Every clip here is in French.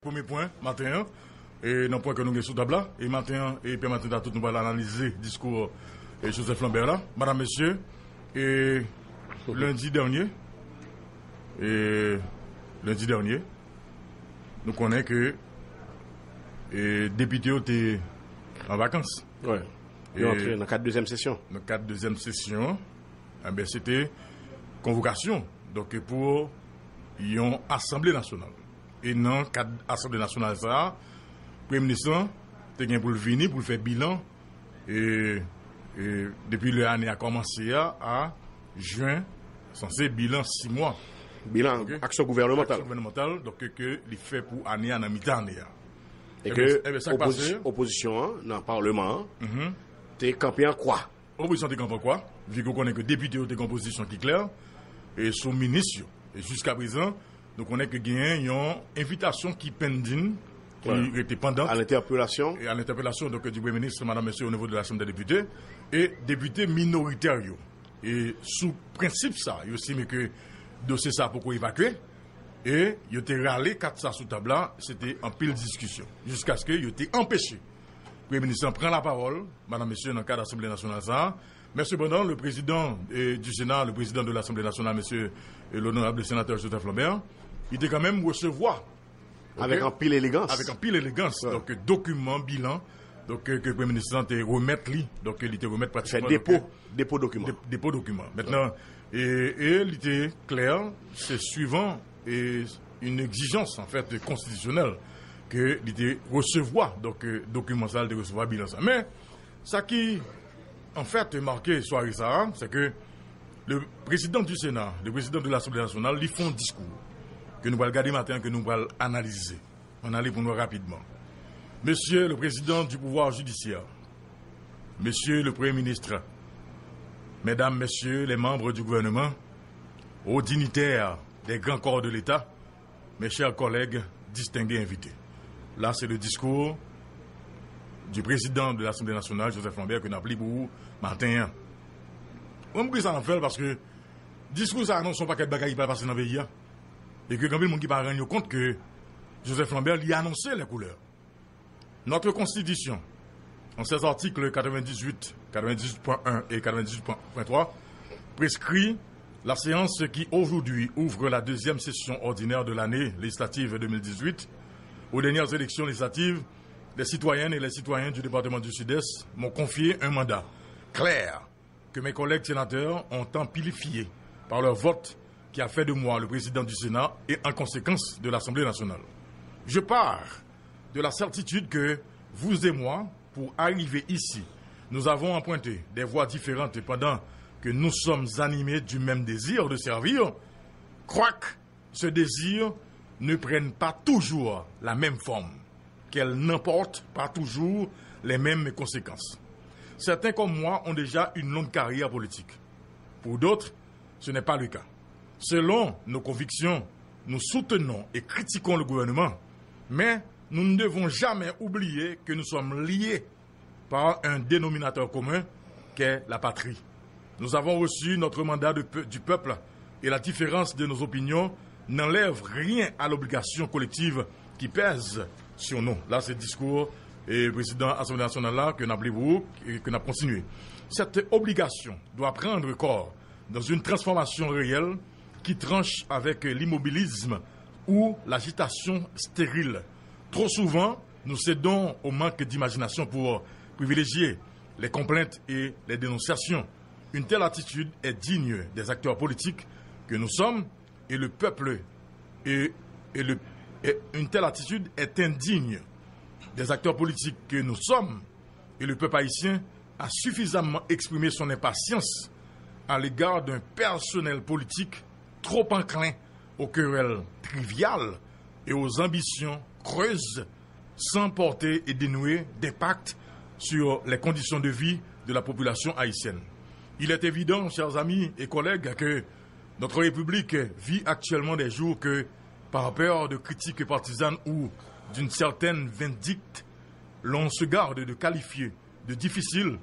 Premier point, matin, et non point que nous avons sous table là, et matin, et permettre à tout nous analyser le discours de Joseph Lambert là. Madame, Monsieur, et lundi dernier, nous connaissons que les députés étaient en vacances. Oui. Et entré dans le cadre de deuxième session. Dans le cadre de deuxième session, c'était convocation donc pour une assemblée nationale. Et dans le cadre de l'Assemblée nationale, le Premier ministre a pour venir pour faire bilan. Et depuis l'année a commencé à juin, censé bilan 6 mois. Bilan, okay. Action gouvernementale. Action gouvernementale, donc que il fait pour année en mi-temps. Et que l'opposition dans le Parlement, t'es campé en quoi? L'opposition t'es campé en quoi? Vu qu'on connaît que député ont des compositions qui claires, et sous ministre, et jusqu'à présent, donc on est que gagne une invitation qui pendine, qui était pendante à l'interpellation et à l'interpellation donc du Premier ministre, Madame Monsieur, au niveau de la Chambre des députés et députés minoritaires. Et sous principe ça, il estime que dossier ça pour évacuer et il était râlé quatre ça sous table là, c'était en pile discussion jusqu'à ce que il était empêché. Le Premier ministre prend la parole, Madame Monsieur, dans le cadre de l'Assemblée nationale ça. Mais cependant, le président du Sénat, le président de l'Assemblée nationale, Monsieur l'honorable sénateur Joseph Lambert, il était quand même recevoir. Avec un pile élégance. Avec un pile élégance. Ouais. Donc, document, bilan. Donc, que le Premier ministre te remettre lui. Donc, il te remettre pratiquement. Dépôt document. Dépôt document. Maintenant, et il était clair, c'est suivant une exigence, en fait, constitutionnelle, que il était recevoir. Donc, document ça, de recevoir bilan ça. Mais, ça qui, en fait, marqué soirée ça, c'est que le président du Sénat, le président de l'Assemblée nationale, ils font un discours que nous allons regarder matin, que nous allons analyser. On allait pour nous rapidement. Monsieur le président du pouvoir judiciaire, monsieur le Premier ministre, mesdames, messieurs les membres du gouvernement, aux dignitaires des grands corps de l'État, mes chers collègues, distingués invités. Là, c'est le discours du président de l'Assemblée nationale, Joseph Lambert, que nous appelons pour matin. On me dit ça en fait parce que discours ça annonce pas quel bagage qui va passer dans le pays. Et que quand le monde qui va rendre compte que Joseph Lambert lui a annoncé les couleurs. Notre Constitution, en ses articles 98, 98.1 et 98.3, prescrit la séance qui aujourd'hui ouvre la deuxième session ordinaire de l'année législative 2018. Aux dernières élections législatives, les citoyennes et les citoyens du département du Sud-Est m'ont confié un mandat clair que mes collègues sénateurs ont amplifié par leur vote qui a fait de moi le président du Sénat et en conséquence de l'Assemblée nationale. Je pars de la certitude que vous et moi, pour arriver ici, nous avons emprunté des voies différentes pendant que nous sommes animés du même désir de servir, quoique ce désir ne prenne pas toujours la même forme, qu'elle n'emporte pas toujours les mêmes conséquences. Certains comme moi ont déjà une longue carrière politique. Pour d'autres, ce n'est pas le cas. Selon nos convictions, nous soutenons et critiquons le gouvernement, mais nous ne devons jamais oublier que nous sommes liés par un dénominateur commun qu'est la patrie. Nous avons reçu notre mandat du peuple et la différence de nos opinions n'enlève rien à l'obligation collective qui pèse sur nous. Là, c'est le discours du président de l'Assemblée nationale là, que nous avons continué. Cette obligation doit prendre corps dans une transformation réelle qui tranche avec l'immobilisme ou l'agitation stérile. Trop souvent, nous cédons au manque d'imagination pour privilégier les complaintes et les dénonciations. Une telle attitude est digne des acteurs politiques que nous sommes et le peuple une telle attitude est indigne des acteurs politiques que nous sommes et le peuple haïtien a suffisamment exprimé son impatience à l'égard d'un personnel politique trop enclin aux querelles triviales et aux ambitions creuses sans porter et dénouer d'impact sur les conditions de vie de la population haïtienne. Il est évident, chers amis et collègues, que notre République vit actuellement des jours que, par peur de critiques partisanes ou d'une certaine vindicte, l'on se garde de qualifier de difficile.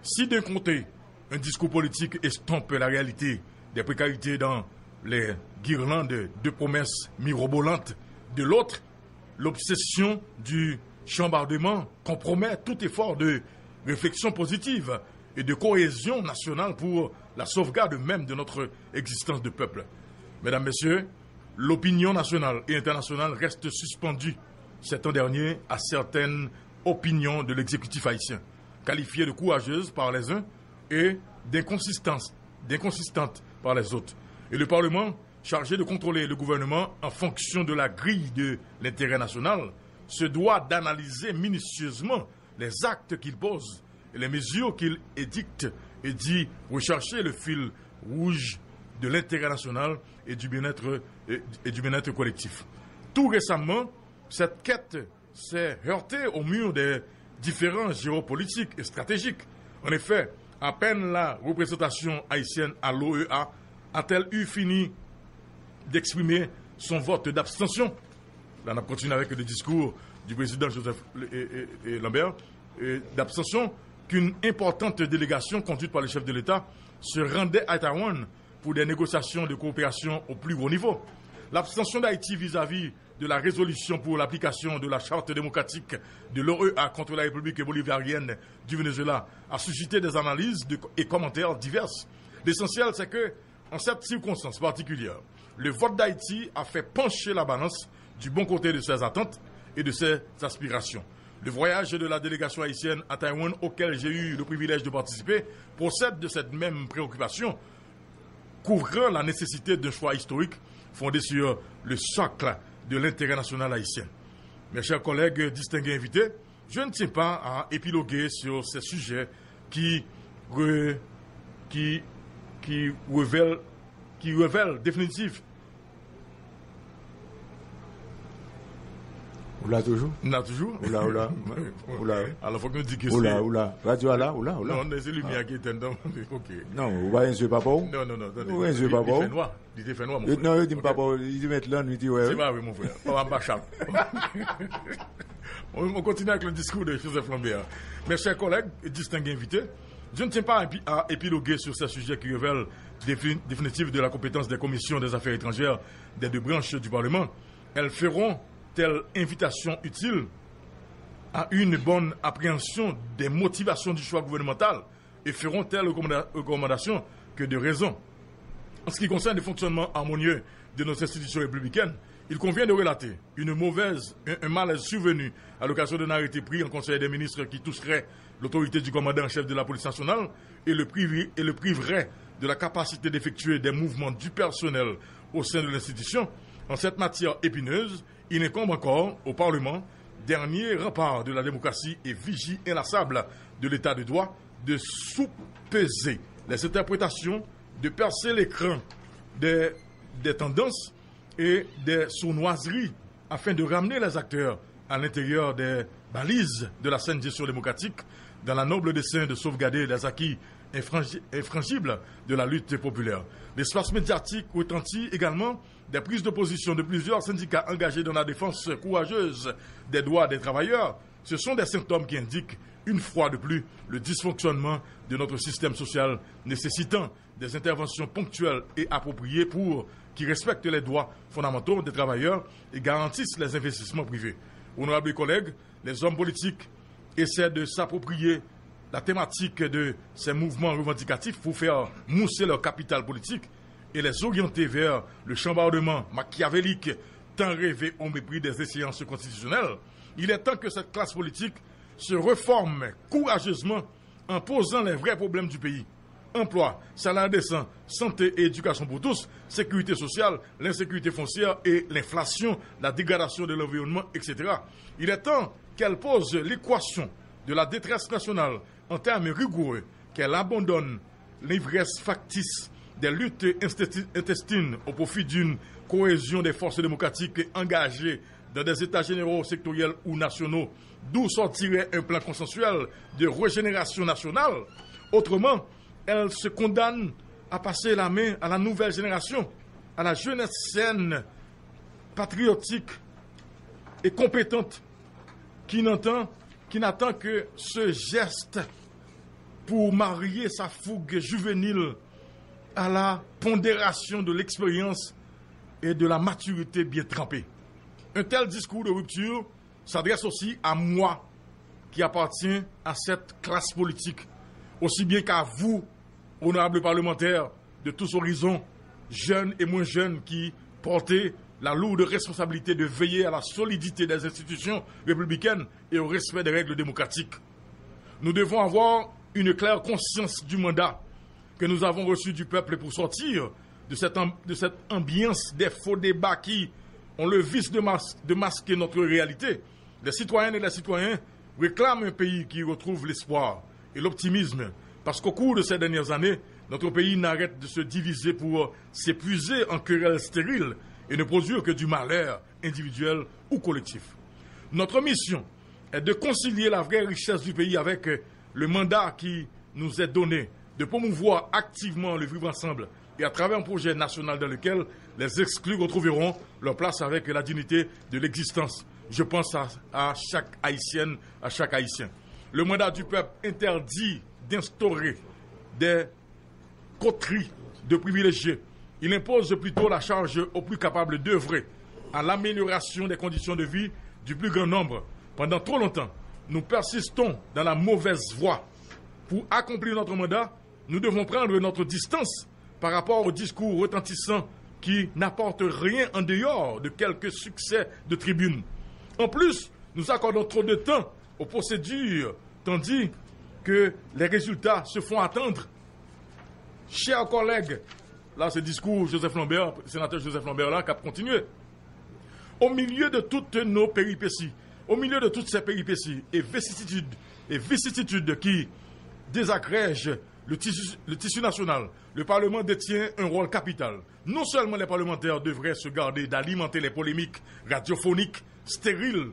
Si d'un côté, un discours politique estompe la réalité des précarités dans les guirlandes de promesses mirobolantes, de l'autre, l'obsession du chambardement compromet tout effort de réflexion positive et de cohésion nationale pour la sauvegarde même de notre existence de peuple. Mesdames, Messieurs, l'opinion nationale et internationale reste suspendue ces temps derniers à certaines opinions de l'exécutif haïtien, qualifiées de courageuses par les uns et d'inconsistantes par les autres. Et le Parlement, chargé de contrôler le gouvernement en fonction de la grille de l'intérêt national, se doit d'analyser minutieusement les actes qu'il pose et les mesures qu'il édicte et d'y rechercher le fil rouge de l'intérêt national et du bien-être collectif. Tout récemment, cette quête s'est heurtée au mur des différents géopolitiques et stratégiques. En effet, à peine la représentation haïtienne à l'OEA a-t-elle eu fini d'exprimer son vote d'abstention. Là, on a continué avec le discours du président Joseph et Lambert, d'abstention, qu'une importante délégation conduite par le chef de l'État se rendait à Taïwan pour des négociations de coopération au plus haut niveau. L'abstention d'Haïti vis-à-vis de la résolution pour l'application de la charte démocratique de l'OEA contre la République bolivarienne du Venezuela a suscité des analyses et commentaires diverses. L'essentiel, c'est que, en cette circonstance particulière, le vote d'Haïti a fait pencher la balance du bon côté de ses attentes et de ses aspirations. Le voyage de la délégation haïtienne à Taïwan, auquel j'ai eu le privilège de participer, procède de cette même préoccupation, couvrant la nécessité d'un choix historique fondé sur le socle de l'intérêt national haïtien. Mes chers collègues, distingués invités, je ne tiens pas à épiloguer sur ces sujets qui révèlent définitivement. Oula toujours? Là toujours? Oula. Alors faut que nous disions que c'est... Oula. Radio là, oula. Non, c'est lumière qui est dedans. Ok. Non, vous voyez un jeu papa? Non. Vous voyez un jeu papa? Il fait noir, mon frère. Non, il dit papa, il dit mettre là, il dit ouais. C'est pas vrai, mon frère. Pas ma chape. On continue avec le discours de Joseph Lambert. Mes chers collègues et distingués invités, je ne tiens pas à épiloguer sur ces sujets qui révèlent définitivement de la compétence des commissions des affaires étrangères des deux branches du Parlement. Elles feront telle invitation utile à une bonne appréhension des motivations du choix gouvernemental et feront telle recommandation que de raison. En ce qui concerne le fonctionnement harmonieux de nos institutions républicaines, il convient de relater un malaise survenu à l'occasion d'un arrêté pris en Conseil des ministres qui toucherait l'autorité du commandant en chef de la police nationale et le priverait de la capacité d'effectuer des mouvements du personnel au sein de l'institution. En cette matière épineuse, il incombe encore au Parlement, dernier rempart de la démocratie et vigie inlassable de l'état de droit, de sous-peser les interprétations, de percer l'écran des tendances et des sournoiseries afin de ramener les acteurs à l'intérieur des balises de la saine gestion démocratique dans la noble dessein de sauvegarder les acquis infrangibles de la lutte populaire. L'espace médiatique retentit également des prises de position de plusieurs syndicats engagés dans la défense courageuse des droits des travailleurs. Ce sont des symptômes qui indiquent, une fois de plus, le dysfonctionnement de notre système social nécessitant des interventions ponctuelles et appropriées qui respectent les droits fondamentaux des travailleurs et garantissent les investissements privés. Honorables collègues, les hommes politiques essaient de s'approprier la thématique de ces mouvements revendicatifs pour faire mousser leur capital politique et les orienter vers le chambardement machiavélique tant rêvé au mépris des échéances constitutionnelles. Il est temps que cette classe politique se reforme courageusement en posant les vrais problèmes du pays. Emploi, salaire décent, santé et éducation pour tous, sécurité sociale, l'insécurité foncière et l'inflation, la dégradation de l'environnement, etc. Il est temps qu'elle pose l'équation de la détresse nationale en termes rigoureux, qu'elle abandonne l'ivresse factice des luttes intestines au profit d'une cohésion des forces démocratiques engagées dans des états généraux sectoriels ou nationaux, d'où sortirait un plan consensuel de régénération nationale. Autrement, elle se condamne à passer la main à la nouvelle génération, à la jeunesse saine, patriotique et compétente qui n'attend que ce geste pour marier sa fougue juvénile à la pondération de l'expérience et de la maturité bien trempée. Un tel discours de rupture s'adresse aussi à moi, qui appartient à cette classe politique, aussi bien qu'à vous, honorables parlementaires de tous horizons, jeunes et moins jeunes, qui portez la lourde responsabilité de veiller à la solidité des institutions républicaines et au respect des règles démocratiques. Nous devons avoir une claire conscience du mandat que nous avons reçu du peuple pour sortir de cette ambiance des faux débats qui ont le vice de masquer notre réalité. Les citoyennes et les citoyens réclament un pays qui retrouve l'espoir et l'optimisme, parce qu'au cours de ces dernières années, notre pays n'arrête de se diviser pour s'épuiser en querelles stériles et ne produire que du malheur individuel ou collectif. Notre mission est de concilier la vraie richesse du pays avec le mandat qui nous est donné, de promouvoir activement le vivre ensemble et à travers un projet national dans lequel les exclus retrouveront leur place avec la dignité de l'existence. Je pense à chaque Haïtienne, à chaque Haïtien. Le mandat du peuple interdit d'instaurer des coteries de privilégiés. Il impose plutôt la charge aux plus capables d'œuvrer à l'amélioration des conditions de vie du plus grand nombre. Pendant trop longtemps, nous persistons dans la mauvaise voie. Pour accomplir notre mandat, nous devons prendre notre distance par rapport au discours retentissant qui n'apporte rien en dehors de quelques succès de tribune. En plus, nous accordons trop de temps aux procédures, tandis que les résultats se font attendre. Chers collègues, là c'est le discours Joseph Lambert, sénateur Joseph Lambert là, qui a continué. Au milieu de toutes nos péripéties, au milieu de toutes ces péripéties et vicissitudes qui désagrègent le tissu national, le Parlement détient un rôle capital. Non seulement les parlementaires devraient se garder d'alimenter les polémiques radiophoniques stériles,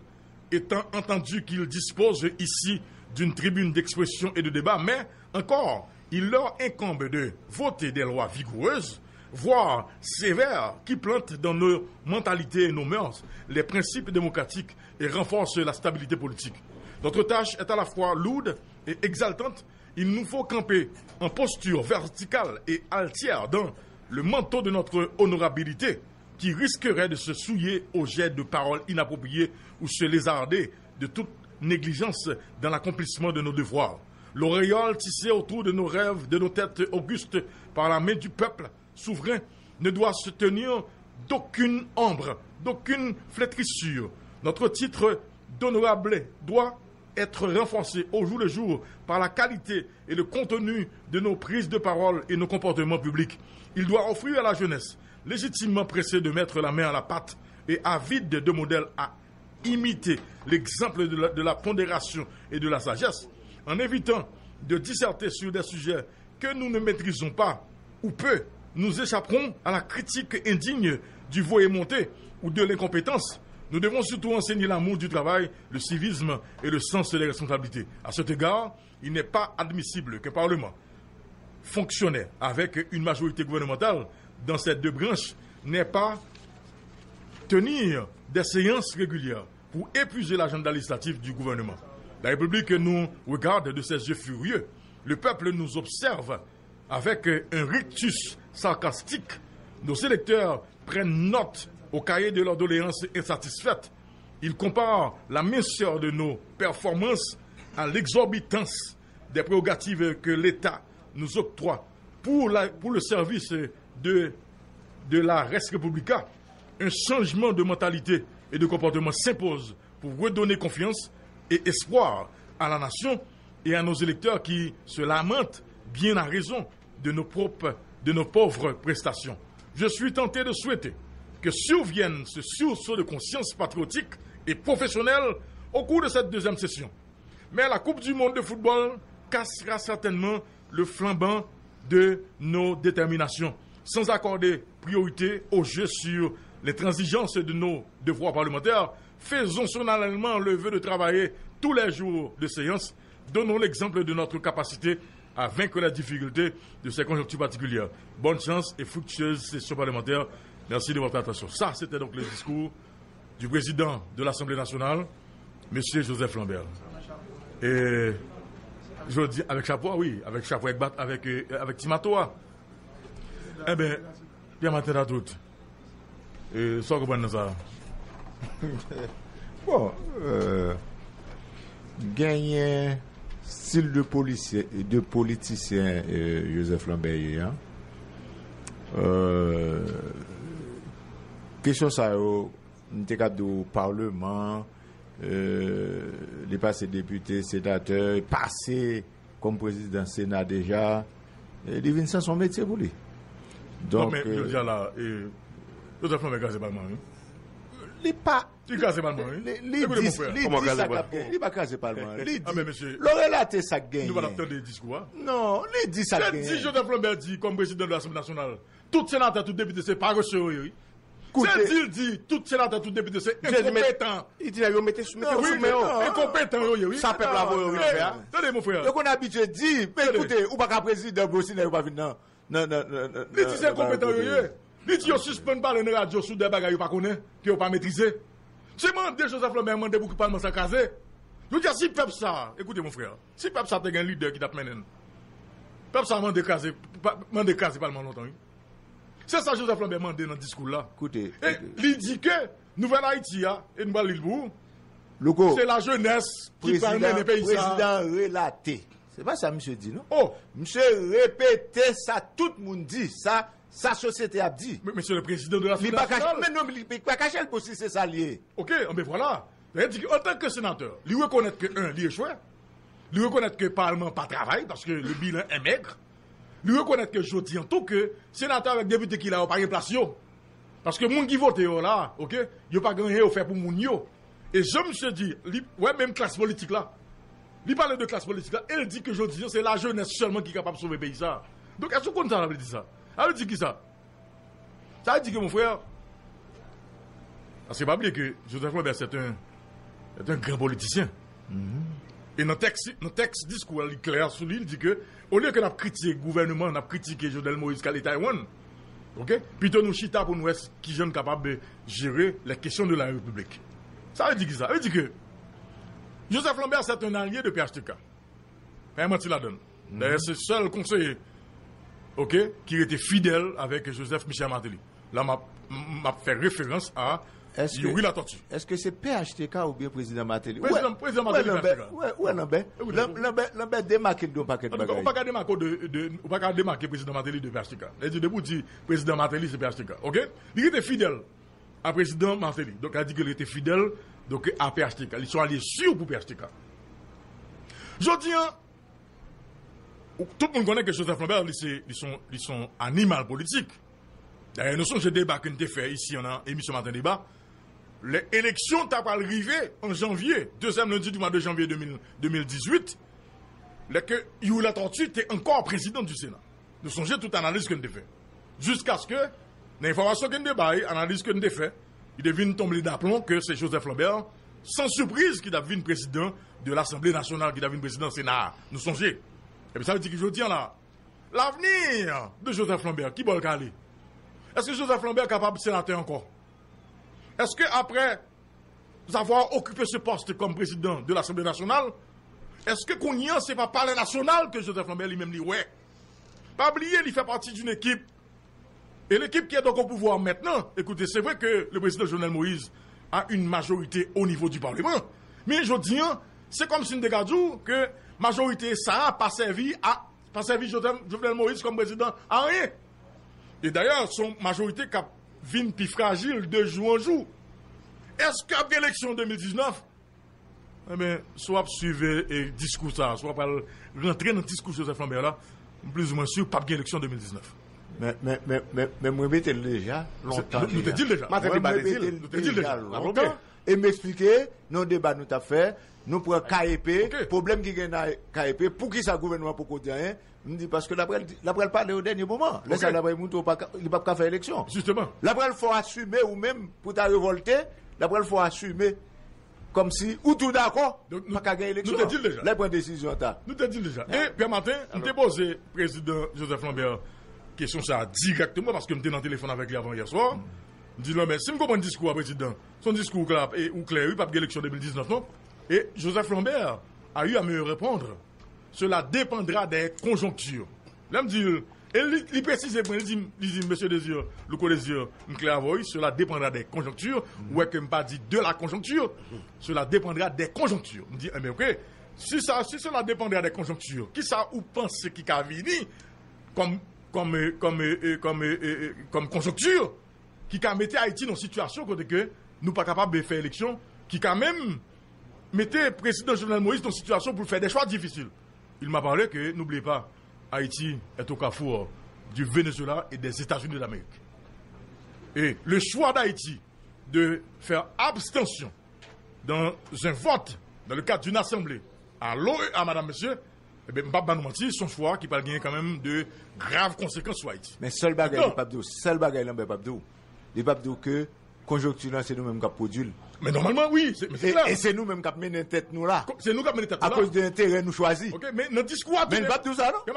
étant entendu qu'ils disposent ici d'une tribune d'expression et de débat, mais encore, il leur incombe de voter des lois vigoureuses, voire sévères, qui plantent dans nos mentalités et nos mœurs les principes démocratiques et renforcent la stabilité politique. Notre tâche est à la fois lourde et exaltante. Il nous faut camper en posture verticale et altière dans le manteau de notre honorabilité, qui risquerait de se souiller au jet de paroles inappropriées ou se lézarder de toute négligence dans l'accomplissement de nos devoirs. L'auréole tissée autour de nos rêves, de nos têtes augustes par la main du peuple souverain, ne doit se tenir d'aucune ombre, d'aucune flétrissure. Notre titre d'honorable doit être renforcé au jour le jour par la qualité et le contenu de nos prises de parole et nos comportements publics. Il doit offrir à la jeunesse, légitimement pressée de mettre la main à la pâte et avide de modèles à imiter, l'exemple de la pondération et de la sagesse, en évitant de disserter sur des sujets que nous ne maîtrisons pas ou peu. Nous échapperons à la critique indigne du voyer-monté ou de l'incompétence. Nous devons surtout enseigner l'amour du travail, le civisme et le sens des responsabilités. À cet égard, il n'est pas admissible qu'un Parlement fonctionnaire avec une majorité gouvernementale dans ces deux branches n'ait pas tenir des séances régulières pour épuiser l'agenda législatif du gouvernement. La République nous regarde de ses yeux furieux. Le peuple nous observe avec un rictus sarcastique. Nos électeurs prennent note au cahier de leurs doléances insatisfaites. Ils comparent la minceur de nos performances à l'exorbitance des prérogatives que l'État nous octroie pour le service de la res publica. Un changement de mentalité et de comportement s'impose pour redonner confiance et espoir à la nation et à nos électeurs qui se lamentent bien à raison de nos pauvres prestations. Je suis tenté de souhaiter que survienne ce sursaut de conscience patriotique et professionnelle au cours de cette deuxième session. Mais la Coupe du monde de football cassera certainement le flambeau de nos déterminations, sans accorder priorité au jeu sur les transigences de nos devoirs parlementaires. Faisons solennellement le vœu de travailler tous les jours de séance. Donnons l'exemple de notre capacité à vaincre les difficultés de ces conjonctures particulières. Bonne chance et fructueuse session parlementaire. Merci de votre attention. Ça, c'était donc le discours du président de l'Assemblée nationale, M. Joseph Lambert. Et je dis avec chapeau, oui, avec chapeau, avec Timatoa. Eh bien, bien matin à toutes. Et sans comprendre ça. Bon, gagner style de policier et de politicien Joseph Lambert, question ça nous cadre au Parlement, les passés députés, sénateurs, passé comme président Sénat déjà, il vient sans son métier pour lui. Donc, non, mais je veux dire là, Joseph Lambert c'est pas le moment. Il pas. Tu casses pas le moment. Il pas casser pas le moment. Ah mais monsieur. Le relater ça gagne. Nous allons attendre des discours. Non, il dit ça gagne. Si Joseph Lambert dit comme président de l'Assemblée nationale, tout sénateur, tout député c'est pas reçu. C'est il dit tout sénateur, tout député c'est incompétent. Il dit vous mettez sous incompétent oui. Ça peuple là vous faire. Attendez mon frère. Le qu'on habitué dit, mais écoutez, ou pas qu'un président Brossine ou pas venir non. Il dit c'est incompétent il dit, suspend pas les radios sous des bagages, pas connaît, qui n'ont pas maîtrisé. C'est mandé Joseph Lambert, mandé pour que le Parlement soit casé. Je veux dire, si peuple ça, écoutez mon frère, si peuple ça, t'es un leader qui t'a mené, peuple ça mandé caser Parlement longtemps. C'est ça Joseph Lambert mandé dans le discours là. Écoutez. Et il dit que, Nouvelle Haïti, et nous allons l'île c'est la jeunesse qui permet les pays. Président relaté. C'est pas ça, monsieur dit, non? Oh! Monsieur répété ça, tout le monde dit ça. Sa société a dit. Mais monsieur le président de l'Assemblée nationale. Mais non, il ne pas cacher le possible, c'est ça lié. Ok, mais voilà. Il dit qu'en tant que sénateur, il reconnaît que, il échoue. Il reconnaît que le Parlement pas travaille parce que le bilan est maigre. Il reconnaît que je dis en tout que sénateur avec député qui n'a pas de place. Parce que les gens qui votent là, ok, il n'y a pas gagné à faire pour les gens. Et je me suis dit, ouais, même classe politique là. Il parle de classe politique là. Il dit que je dis, c'est la jeunesse seulement qui est capable de sauver le pays. Ça. Donc, est-ce qu'on a dit ça? Ça veut dire qui ça? Ça veut dire que mon frère, parce que pas oublier que Joseph Lambert c'est un grand politicien. Et dans le texte discours, il est clair sur lui, il dit que au lieu que nous critiquons le gouvernement, nous critiquons Jovenel Moïse qui est Taïwan, ok? Plutôt nous chita pour nous être qui sont capables de gérer les questions de la République. Ça veut dire qui ça? Ça veut dire que Joseph Lambert c'est un allié de PHTK. Vraiment, il la donne. D'ailleurs, c'est le seul conseiller. Ok, qui était fidèle avec Joseph Michel Martelly. Là, m'a fait référence à Yuri la tortue. Est-ce que c'est PHTK ou bien président Martelly? Président Martelly. Ouais, Lambert démarqué de paquet de bagages. On ne peut pas démarquer président Martelly de PHTK. Il debout dit président Martelly c'est PHTK. Ok? Il était fidèle à président Martelly. Donc, il a dit qu'il était fidèle donc, à PHTK. Ils sont allés sur pour PHTK. Je dis, tout le monde connaît que Joseph Lambert, ils sont animal politique. D'ailleurs, nous sommes des débats que nous avons fait ici, on a émission Matin Débat. Les élections t'as pas arrivé en janvier, deuxième lundi du mois de janvier 2018, que Yuri Tortue était encore président du Sénat. Nous sommes toute analyse que nous avons fait. Jusqu'à ce que, l'information que nous avons fait, analyse que nous avons fait, il devine tomber d'aplomb que c'est Joseph Lambert, sans surprise, qui devine président de l'Assemblée nationale, qui devine président du Sénat. Nous sommes. Et puis ça veut dire que je dis là, l'avenir de Joseph Lambert, qui va le caler? Est-ce que Joseph Lambert est capable de sénateur encore? Est-ce qu'après avoir occupé ce poste comme président de l'Assemblée nationale, est-ce que qu'on y a, c'est pas parler national que Joseph Lambert lui-même dit ouais? Pas oublier, il fait partie d'une équipe. Et l'équipe qui est donc au pouvoir maintenant, écoutez, c'est vrai que le président Jovenel Moïse a une majorité au niveau du Parlement. Mais je dis, c'est comme si nous dégageons que majorité ça n'a pas servi Jovenel Moïse comme président à rien. Et d'ailleurs, son majorité qui vient plus fragile de jour en jour. Est-ce qu'après l'élection 2019, eh bien, soit suivre et discours ça, soit pas rentrer dans le discours de Joseph Lambert là, plus ou moins sûr, pas bien l'élection 2019. Mais moi, je déjà longtemps. Nous te dit déjà. Nous te dit déjà longtemps. Et m'expliquer, nos débats nous t'a fait, nous prenons KEP, problème qui gagne à KEP, pour qui ça gouvernement pour côté rien, nous dit parce que l'après parler au dernier moment. Là, ça l'après il ne peut pas faire élection. Justement. L'après il faut assumer ou même pour ta révolter, l'après il faut assumer comme si ou tout d'accord, pas qu'à gagner élection. Nous te dit déjà. Là prend décision ta. Nous te dit déjà. Et puis matin, nous t'ai posé président Joseph Lambert question ça directement parce que nous étions dans le téléphone avec lui avant hier soir. Je dis non mais si je comprends le discours à président, son discours clair ou clair, il pas de l'élection 2019 non. Et Joseph Lambert a eu à me répondre. Cela dépendra des conjonctures. Là, me dit, Et il précise, il dit, monsieur Désir, le co-désir, cela dépendra des conjonctures, ou est-ce que je pas dit de la conjoncture, cela dépendra des conjonctures. Je dis, mais ok, si cela dépendra des conjonctures, qui ça ou pense qui a venu comme conjoncture, qui a mis Haïti dans une situation côté que nous pas capables de faire élection, qui quand même mettait le président Jovenel Moïse dans une situation pour faire des choix difficiles. Il m'a parlé que, n'oubliez pas, Haïti est au carrefour du Venezuela et des États-Unis d'Amérique. Et le choix d'Haïti de faire abstention dans un vote, dans le cadre d'une assemblée, à madame, monsieur, eh bien, pas nous mentir, son choix qui peut gagner quand même de graves conséquences sur Haïti. Mais seul bagage, il pas que conjoncture, c'est nous-mêmes qui produisons. Mais normalement, oui. Et c'est nous-mêmes qui menons tête nous là. C'est nous qui menons tête nous là. À cause de l'intérêt nous choisis. Ok, mais dans le discours à tout. Mais pas tout ça, non?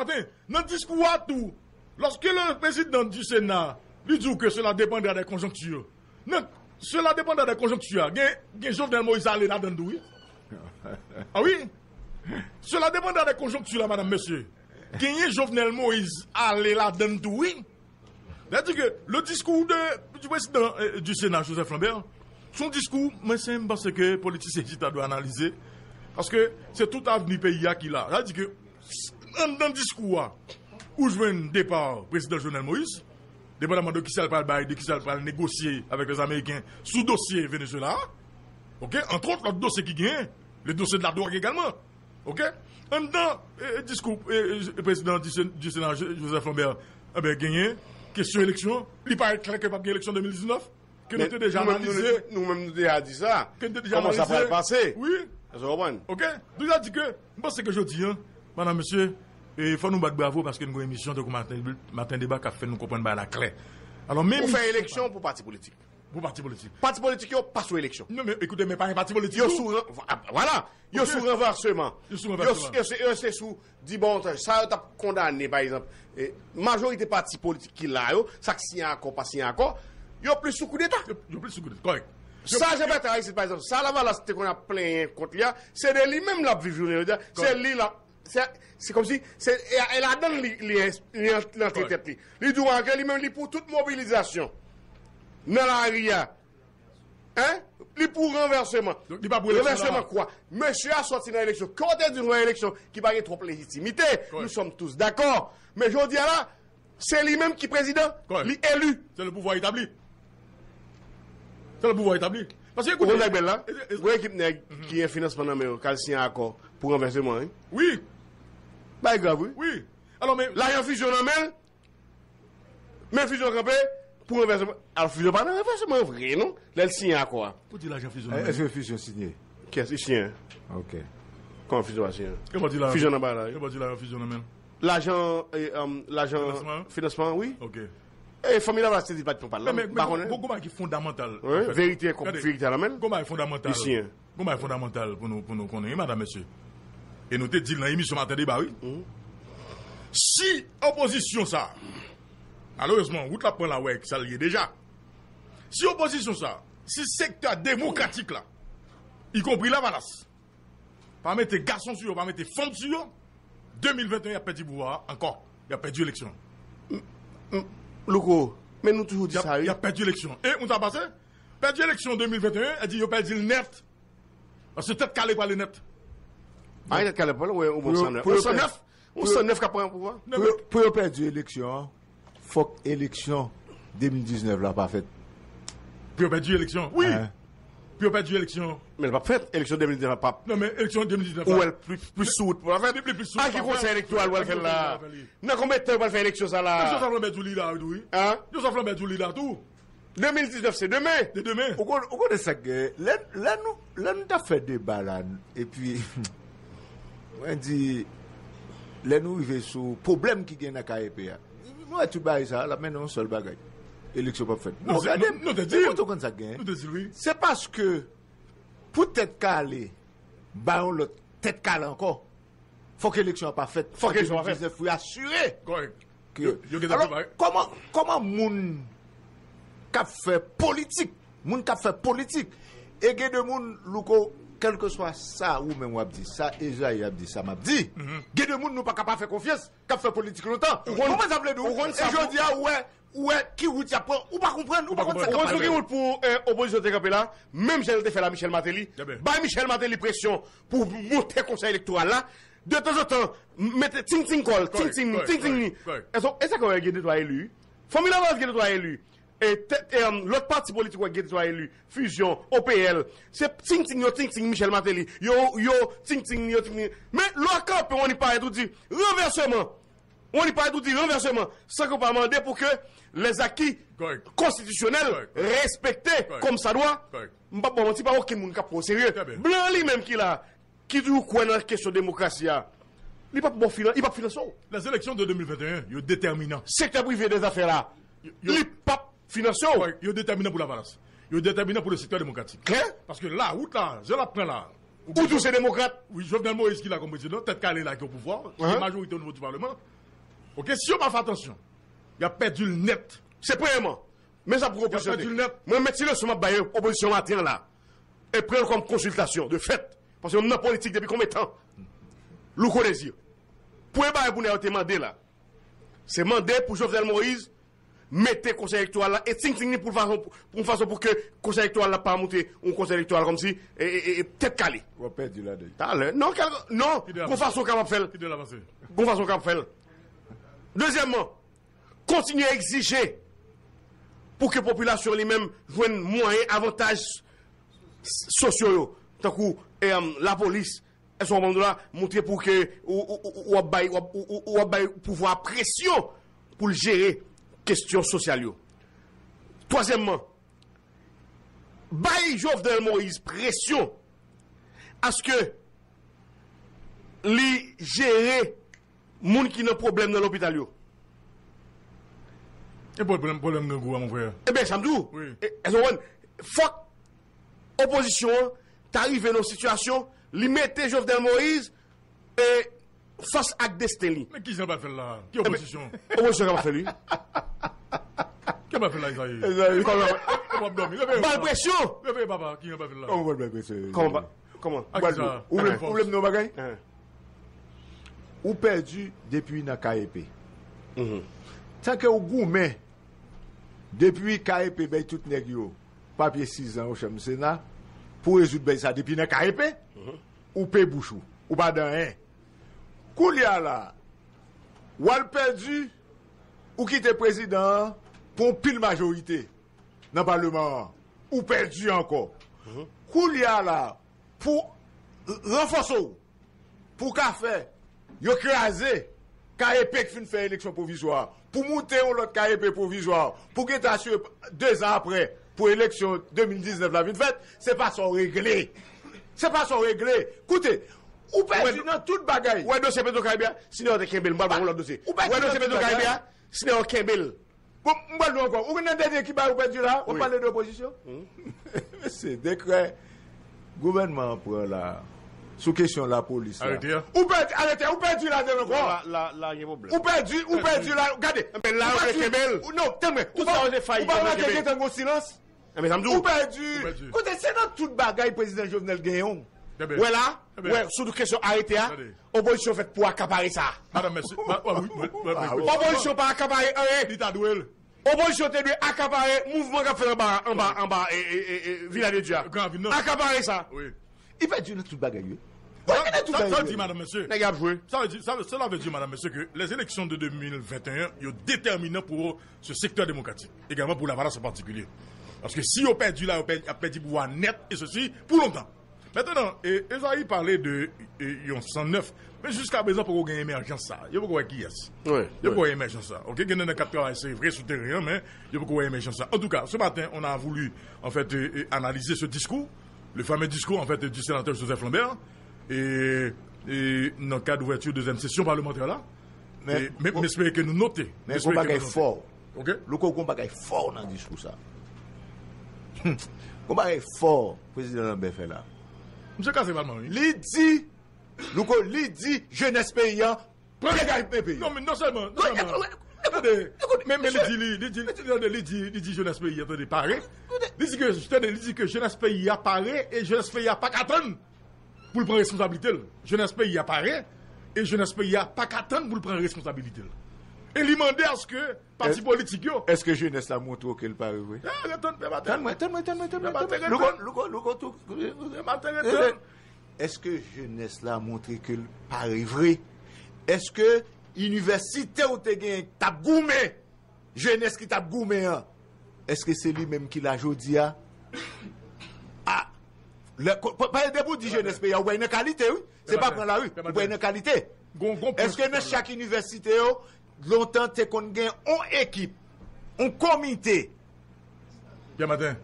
Dans le discours à tout, lorsque le président du Sénat lui dit que cela dépendra des conjonctures, non, cela dépendra des conjonctures. Il y a Jovenel Moïse aller là-dedans, oui. Ah oui? Cela dépendra des conjonctures, là, madame, monsieur. Il y a Jovenel Moïse aller là-dedans, oui. C'est-à-dire que le discours du président du Sénat, Joseph Lambert, son discours, moi, c'est parce que les politiciens doivent analyser. Parce que c'est tout avenir pays qui l'a. C'est-à-dire que, dans le discours, où je veux un départ, président Jovenel Moïse, dépendamment de qui ça va négocier avec les Américains sous dossier Venezuela, ok? Entre autres, l'autre dossier qui gagne, le dossier de la drogue également, ok? Dans le discours, le président du Sénat, Joseph Lambert, a gagné. Question élection, il paraît clair que pas de élection 2019, que nous avons déjà analysé. Nous-mêmes nous déjà dit ça. Comment ça va passer? Oui. Ok. Nous avons dit que, moi c'est que je dis, madame, monsieur, il faut nous battre bravo parce que nous avons une émission de matin débat qui a fait nous comprendre la clé. Alors même. Pour faire élection pour parti politique. Pour parti politique. Parti politique, il pas sous élection. Non, mais écoutez, mais pas un parti politique. Voilà. Il y a sous renversement. Il y a sous, dit bon, ça, tu as condamné, par exemple. Majorité parti politique qui l'a, ça qui s'y a encore, pas s'y a encore, il y a plus sous coup d'État. Il y a plus sous coup d'État. Correct. Ça, j'ai pas ici, par exemple. Ça, là-bas, c'était qu'on a plein contre lui. C'est de lui-même la vivre. C'est lui là. C'est comme si, elle a donné l'entretien. Il doit que lui-même, pour toute mobilisation. Dans la RIA. Hein? Il pour renversement. Renversement quoi? Monsieur a sorti dans l'élection. Quand on dit une élection qui paraît trop légitimité, nous sommes tous d'accord. Mais je dis là, c'est lui-même qui est président, l'élu. C'est le pouvoir établi. C'est le pouvoir établi. Parce que écoutez, vous avez là, vous avez une équipe qui est financement dans le calcien accord pour renversement. Hein? Oui. Bah, grave, oui. Oui. Alors, mais. L'argent fusion en main, mais fusion campé. Pour renversement. Alors, fusion pas renversement vrai, non? Là, le signe à quoi? Pour dire l'argent fusion. Est-ce que fusion signé? Qu'est-ce que c'est? Ok. Comment fusion va signer? Comment dire la fusion en bas là? Comment dire la fusion en main? L'argent, financement, oui. Ok. Et famille là, c'est pas de parler. Mais comment est fondamental? Vérité, vérité à la main? Comment est fondamental? Comment est fondamental pour nous connaître, madame, monsieur? Et nous te dit dans l'émission matin débat, oui. Si opposition ça, malheureusement, vous la prenez la ouais, ça y est déjà. Si opposition ça, si secteur démocratique là, y compris la valasse, pas mettre garçons sur, pas mettre femmes sur, 2021, il a perdu pouvoir encore. Il a perdu l'élection. Loco, mais nous toujours dit ça. Il a perdu l'élection. Et on t'a passé? Perdu l'élection 2021, elle dit il a perdu le net. Parce que peut-être calé par le net. Ah, il a calé par le net, ou 109. Ou 109 qui a pris un pouvoir. Pour perdre l'élection, il faut que l'élection 2019 là pas faite. Puis perdu l'élection. Oui. Puis perdu l'élection. Mais elle n'a pas fait l'élection 2019 pas. Non mais élection 2019. Ou elle plus soude pour la faire. Plus soude. Ah qui conseil électoral ou elle fait là. Non combien de temps elle fait l'élection ça là. Joseph Lambert Jouli là oui. Hein? Joseph Lambert Jouli là tout. 2019 c'est demain. C'est demain. Au cours de ça que là nous t'a fait débat là et puis on dit là nous arriver sur problème qui gagne à KEP. Nous tout bail ça là maintenant seul bagage. Élection pas faite. Non, nous te dis. C'est parce que pour tête calée, bah on le tête calée encore. Faut que l'élection pas faite. Faut que l'élection pas faite. Faut assurer. Correct. Alors, comment moun k'ap fait politique, et que de moun louko quel que soit ça ou même on dit ça, Esaïe a dit ça, m'a dit. Il y a des gens nous pas capable faire confiance, qui fait politique longtemps. On va s'appeler nous. Et je dis ouais, qui route y a pas ou pas comprendre, ou pas comprendre. On se route pour opposition de là, même j'ai fait la Michel Martelly. Bah Michel Martelly pression pour monter conseil électoral là. De temps en temps, mettez ting call, ting. Et ça qu'on a gagné toi élu. Formule avance gagné toi élu. Et l'autre parti politique qui a été élu, fusion, OPL, c'est ting Michel Martelly, yo ting. Mais l'autre on n'y parle tout dit renversement. On n'y parle tout dit renversement, sans qu'on pas demander pour que les acquis constitutionnels respectés comme ça doit. M'pas bon, c'est pas aucun monde qui prend sérieux. Blanc lui-même qui dit quoi dans la question de démocratie. Il pas bon finance, il pas financer. Les élections de 2021, il est déterminant. Secteur privé des affaires là. Il pas financier. Il est déterminant pour la balance. Il est déterminant pour le secteur démocratique. Claire? Parce que là, route là, je la prends là. Où tous ces démocrates? Oui, Jovenel Moïse qui l'a comme président, peut-être qu'elle est là qui est au pouvoir, la majorité au niveau du Parlement. Ok, si on va faire attention, il a perdu le net. C'est premièrement. Mais ça pour opposition. Il a perdu le net. Moi, mettez le sur ma baille, opposition matin là. Et prendre comme consultation, de fait. Parce qu'on est en politique depuis combien de temps? L'ou connaissez. Pour les bails pour nous demander là. C'est mandé pour Jovenel Moïse. Mettez conseil électoral là et ting pour façon pour que conseil électoral là pas monter un conseil électoral comme si et peut-être calé. On perdu là dedans. Non, qu'on façon capable faire. Qu'on façon capable faire. Deuxièmement, continuer à exiger pour que la population lui-même joigne moyens avantages sociaux tant que la police et son monde là montrer pour que ou pouvoir pression pour le gérer question sociale. Troisièmement, bail Jovenel Moïse pression à ce que les gérer moun qui n'a problème dans l'hôpital yo. Et problème de goût mon frère. Eh bien, ça me dit. Oui. Faut opposition t'arrive dans une situation, li mette Jovenel Moïse et face à destin li. Mais qui ça va faire là? Qui opposition? Opposition va faire lui. Qui va faire là Isaïe? Comment dormir? Pas pression. Réveille papa, qui va faire là? Comment va le pression? Comment? Où le nos bagaille? Ou perdu depuis na KEP. Tant que au gourmet depuis KEP bay tout nèg yo papier 6 ans au chambre Sénat pour résoudre ça depuis na KEP ou paye bouchou ou pas dans rien. Koulia là ou al perdu ou quitter président pour pile majorité dans parlement ou perdu encore. Koulia là pour renforcer pour qu'a fait yo crasé KEP qui fin faire élection provisoire pour monter l'autre KEP provisoire pour qu'il t'assure 2 ans après pour l'élection 2019 la vie de fête, c'est pas son réglé. C'est pas son réglé. Écoutez, ou perdu dans toute bagaille. Ouais, dossier Petro Caribia, sinon on est Kembel, m'bal l'autre dossier. Ouais, dossier Petro Caribia, sinon on Kembel. M'bal nous encore. Ou un dernier qui va perdu là, on parle d'opposition. C'est décret gouvernement pour la sous question la police. Arrêtez. Ou perdu là dedans encore. Là, il y a problème. Ou perdu là, regardez. Mais là, on est Kembel. Non, tellement. Tout ça, on est failli. Ou pas quelqu'un en silence. Mais ça me dit. Ou perdu. Écoutez, c'est dans toute bagaille président Jovenel Guéon. Ouais là, ouais, surtout question arrêtée, opposition faite pour accaparer ça. Madame, merci. Opposition pas accaparer, L'État doué. opposition te doit accaparer mouvement qui a fait en bas, Villa de Dieu. Accaparer ça. Oui. Il perdu dans toute bagaille. Ça veut dire, madame, monsieur. Cela veut dire, madame, monsieur, que les élections de 2021 sont déterminantes pour ce secteur démocratique, également pour la valence en particulier. Parce que si on perdu là, on a perdu pouvoir net, et ceci pour longtemps. Maintenant, Esaïe parlait de 109, mais jusqu'à présent, pour gagner émergence, ça. Il y a beaucoup qui est. Oui. Il y a beaucoup émergence, ça. Ok, il y a un capteur, c'est vrai, souterrain, mais il y a beaucoup émergence, ça. En tout cas, ce matin, on a voulu, en fait, analyser ce discours, le fameux discours, en fait, du sénateur Joseph Lambert, et dans le cadre d'ouverture de deuxième session parlementaire là. Mais j'espère que nous notons. Mais on bagaille fort. Ok? Le coup, on bagaille fort dans le discours, ça. On bagaille fort, président Lambert fait là. Monsieur Kassévalman, oui. L'Idi, jeunesse paysan, prends les gars pays. Non, mais non seulement. Attendez, même il dit jeunesse pays, attendez, paré. Il dit que jeunesse pays apparaît et jeunesse pays a pas qu'attendre pour prendre responsabilité. Jeunesse pays apparaît et jeunesse pays a pas qu'attendre pour prendre responsabilité. Et il demande à ce que parti politique. Est-ce que jeunesse la montre qu'elle paraît, oui? Est-ce que jeunesse la montre qu'elle paraît vrai? Est-ce que université où tu as tap goumé, jeunesse qui tap goumé, est-ce que c'est lui-même qui l'a jodi a? Ah, pas de pour dire jeunesse pays, ou une qualité, oui. C'est pas prendre la rue, ou une qualité. Est-ce que dans chaque université, longtemps, tu as une équipe, un comité? Bien matin.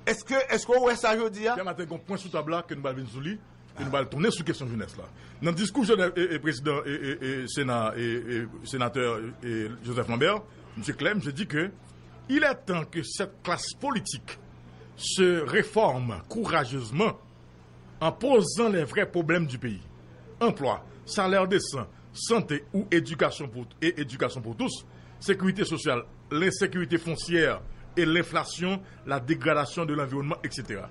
Est-ce qu'on voit ça jodi a? Bien matin, un point sous table que nous allons venir et nous allons tourner sur question jeunesse là. Dans le discours du président et sénateur Joseph Lambert, M. Clem, je dis que il est temps que cette classe politique se réforme courageusement en posant les vrais problèmes du pays. Emploi, salaire décent, santé ou éducation pour tous, sécurité sociale, l'insécurité foncière et l'inflation, la dégradation de l'environnement, etc.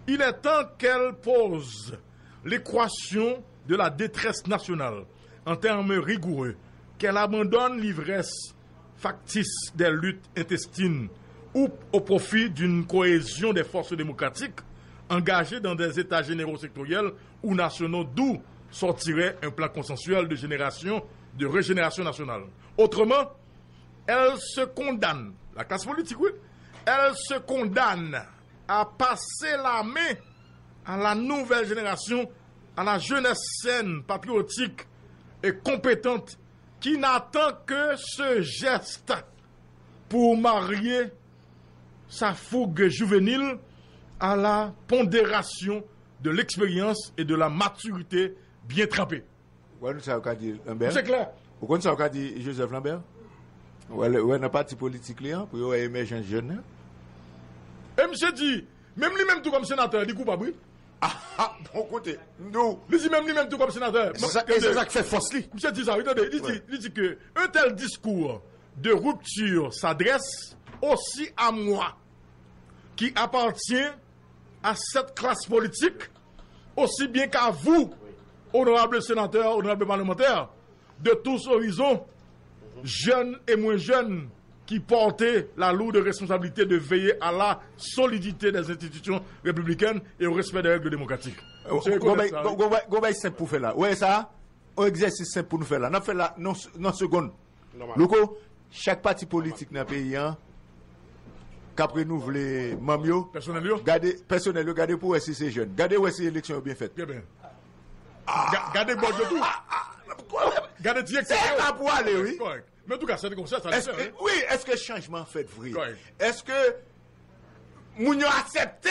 Il est temps qu'elle pose l'équation de la détresse nationale en termes rigoureux, qu'elle abandonne l'ivresse factice des luttes intestines ou au profit d'une cohésion des forces démocratiques engagées dans des états généraux sectoriels ou nationaux d'où sortirait un plan consensuel de régénération nationale. Autrement, elle se condamne, la classe politique, oui, elle se condamne à passer la main à la nouvelle génération, à la jeunesse saine, patriotique et compétente qui n'attend que ce geste pour marier sa fougue juvénile à la pondération de l'expérience et de la maturité bien trempée. C'est clair. Vous connaissez ce qu'a dit Joseph Lambert? Ouais, un parti politique pour émerger jeune. Et monsieur dit, même lui-même tout comme sénateur, il dit coupable. Bon côté. Nous. Il dit même lui-même tout comme sénateur. C'est ça qui fait force. Monsieur dit ça, il dit que un tel discours de rupture s'adresse aussi à moi, qui appartient à cette classe politique, aussi bien qu'à vous, honorables sénateurs, honorables parlementaires, de tous horizons, jeunes et moins jeunes, qui portaient la lourde responsabilité de veiller à la solidité des institutions républicaines et au respect des règles démocratiques. Gomba simple pour faire là. Ouais, ça, un exercice simple pour nous faire là. On fait là, non seconde. Loko, chaque parti politique dans le pays, qu'après nous voulons mamio, personnel, gardez pour si c'est jeune. Gardez où ces élections bien faites. Bien. Gardez bon de tout. Gardez direct. C'est pas pour aller, oui. Correct. Mais en tout cas, c'est comme ça, ça oui, est-ce que le changement fait vrai? Est-ce que nous avons accepté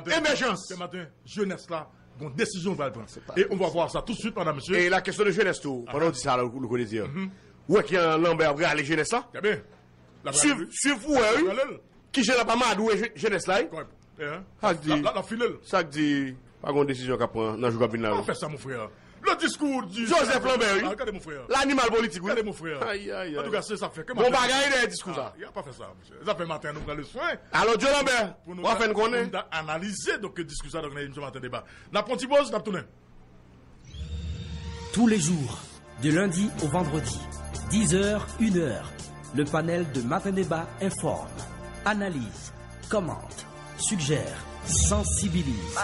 l'émergence? Ce matin, jeunesse là, une décision va le prendre. Et on va voir ça tout de suite, madame, monsieur. Et la question de jeunesse, tout, pendant que ça, vous connaissez dire. Où est-ce qu'il y a un Lambert à les jeunesse là? Très bien. Suivez vous, oui. Qui j'ai la pas mal, où est jeunesse là? La filelle. Ça dit, pas une décision qu'à prendre dans le jour là. On fait ça, mon frère. Le discours du Joseph Lambert, oui. Regardez mon frère. L'animal politique, oui. Regardez mon frère. Aïe. En tout cas, ça fait que bon bagaille des discours ça. Il n'a pas fait ça, monsieur. Ça fait matin, nous prenons le soin. Alors, Joe Lambert, on va faire une connaître. On a analysé donc le discours ça, donc on a matin débat. La petite pause, on a tourné. Tous les jours, de lundi au vendredi, 10h, 1h, le panel de Matin Débat informe, analyse, commente, suggère, sensibilise.